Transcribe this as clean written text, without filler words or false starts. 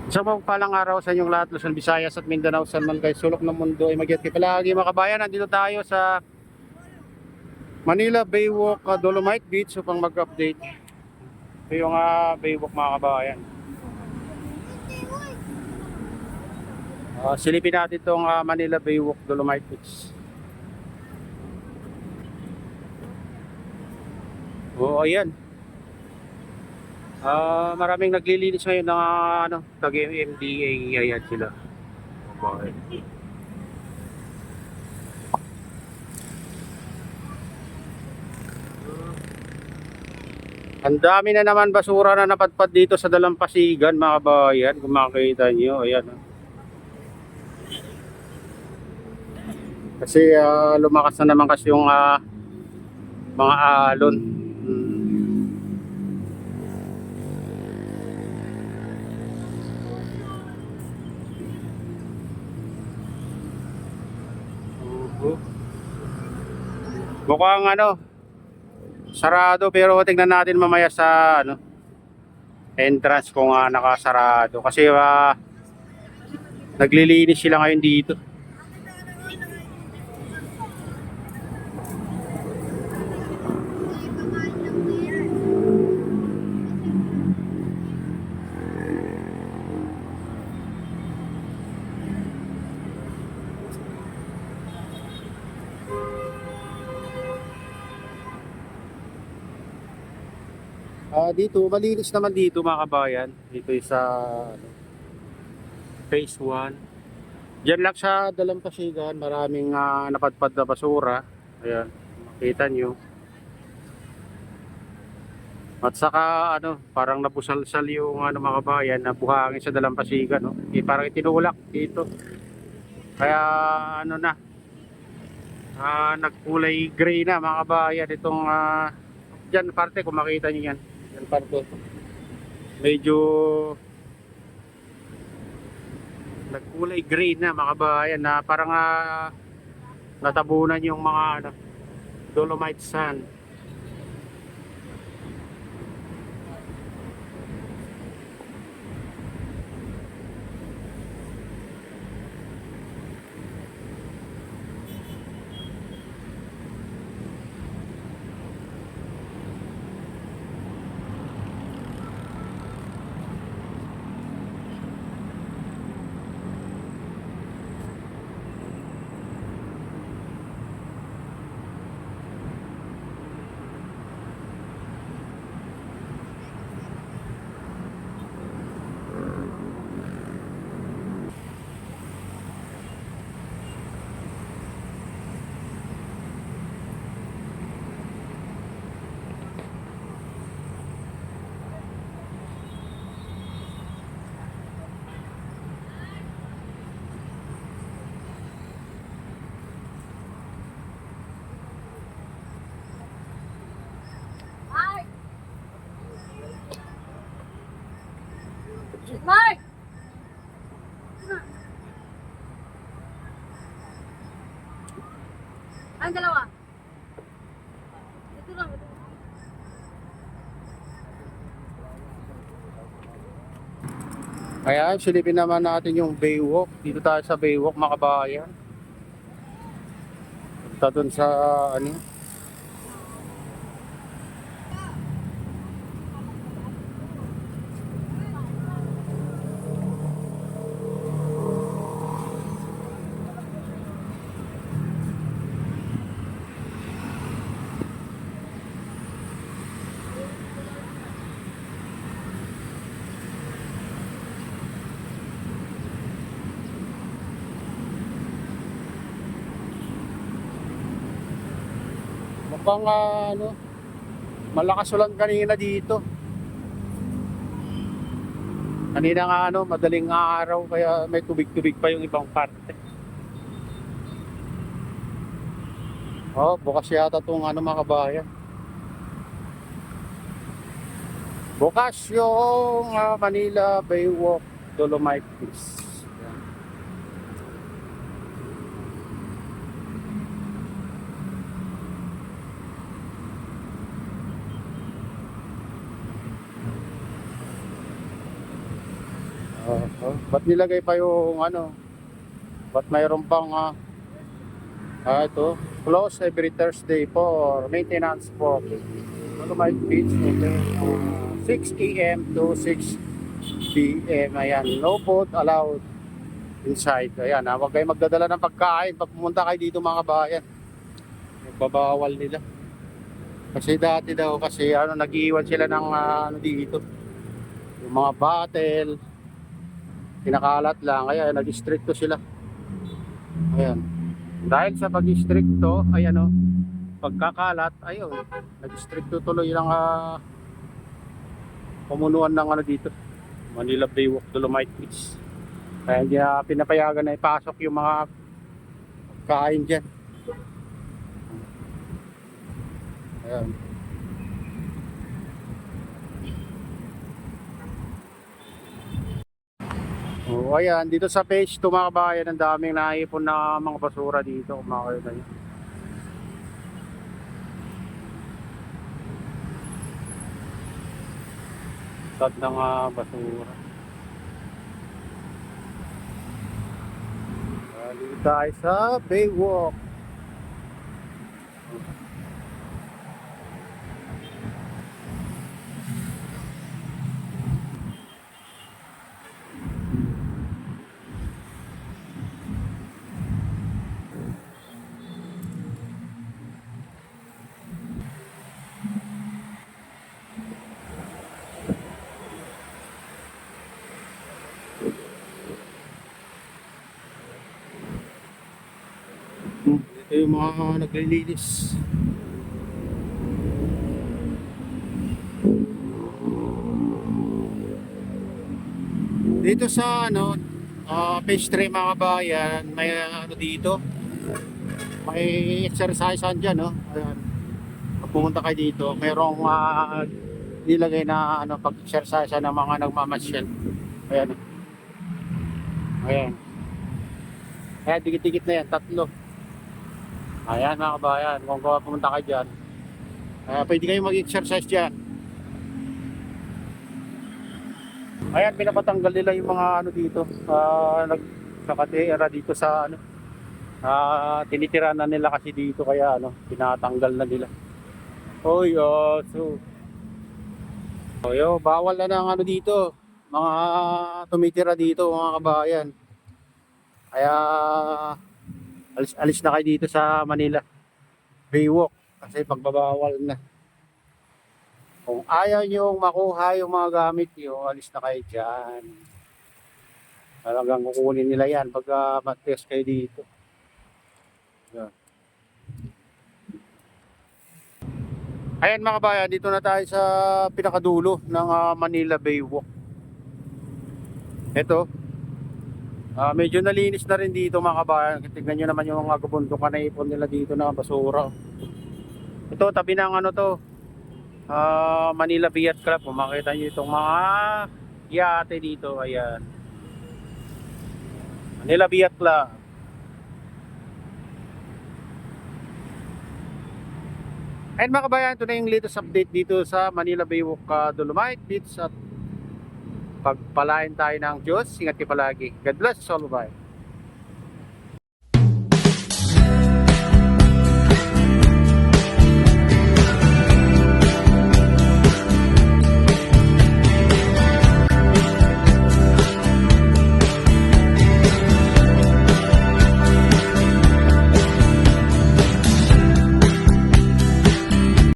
Sa mapagpalang araw sa inyong lahat, Luzon, Visayas at Mindanao, saan man kayo sulok ng mundo ay magyat kayo palagi mga kabayan. Nandito tayo sa Manila Baywalk, Dolomite Beach upang mag-update. Ito yung Baywalk mga kabayan. Silipin natin itong Manila Baywalk, Dolomite Beach. Oo, ayan. Maraming naglilinis ngayon ng tag-MMDA. Ayan sila. Okay. Ang dami na naman basura na napadpad dito sa Dalampasigan mga kabayan. Kung makikita nyo, ayan. Kasi lumakas na naman kasi yung mga alon. Mukhang sarado, pero tingnan natin mamaya sa entrance kung nakasarado. Kasi naglilinis sila ngayon dito. Dito, malinis naman dito mga kabayan. Dito sa phase 1. Diyan lang sa Dalampasigan, maraming napadpad na basura. Ayan, makita nyo. At saka parang nabusalsal yung mga kabayan na buhangin sa Dalampasigan, no? Parang itinulak dito. Kaya nagkulay gray na mga kabayan itong diyan parte, kung makita niyo yan. Yan parte. Medyo nagkulay gray na mga kabayan, na parang natabunan yung mga dolomite sand. Mark! Ang dalawa. Ito lang. Kaya silipin naman natin yung Baywalk. Dito tayo sa Baywalk mga kabayan. Punta dun sa mukhang malakas ulan kanina dito. Kanina nga madaling araw, kaya may tubig-tubig pa yung ibang parte. Bukas yata itong mga kabayan. Bukas yung Manila Baywalk, Dolomite Beach. Ba't nilagay pa yung ano? Ba't mayroon pang ito, close every Thursday for maintenance for Dolomite Beach. Okay. 6 a.m. to 6 p.m. Ayan, no food allowed inside. Ayan, huwag kayo magdadala ng pagkain pag pumunta kayo dito mga kabayan. Babawal nila. Kasi dati daw kasi ano nag-iwan sila ng ano dito. Yung mga bottle kinakalat lang kaya nag-stricto sila. Ayan. Dahil sa pag-stricto, ay ano, pagkakalat, ayun, nag-stricto tuloy lang pamunuan ng ano dito. Manila Baywalk Dolomite Beach. Kaya hindi na pinapayagan na ipasok yung mga kain dyan. Ayan. Oh, ayan, dito sa page 2 mga kabayan, ang daming naipon na mga basura dito. Kumakita nyo. Sad ng basura. Dito tayo sa Baywalk. Ito yung mga naglilinis. Dito sa ano, page 3 mga kabayan, may ano dito, may exercise dyan, no? Ayan. Pag pumunta kayo dito, merong nilagay na ano, pag-exercise ng mga nagmamasyal. Ayan. Ayan. Ayan, dikit-dikit na yan, 3. Ayan mga kabayan, kung pumunta kayo dyan, pwede kayo mag-exercise dyan. Ayan, pinapatanggal nila yung mga ano dito, nakatira dito sa ano, tinitira na nila kasi dito kaya ano, pinatanggal na nila. Oy, bawal na ng ano dito, mga tumitira dito mga kabayan. Kaya alis na kayo dito sa Manila Baywalk kasi pagbabawal na. Kung ayaw nyo makuha yung mga gamit nyo, alis na kayo dyan. Talagang kukunin nila yan pag mag-test kayo dito. Yan. Ayan mga bayan, dito na tayo sa pinakadulo ng Manila Baywalk. Ito, medyo nalinis na rin dito mga kabayan. Tignan nyo naman yung mga kabundukan na ipon nila dito na basura. Ito, tabi ng ano to, Manila Yacht Club. Kung makita nyo itong mga yate dito, ayan. Manila Yacht Club. Ayan mga kabayan, ito na yung latest update dito sa Manila Baywalk Dolomite Beach. At pagpalain tayo ng Diyos, ingat kayo palagi. God bless us all, bye.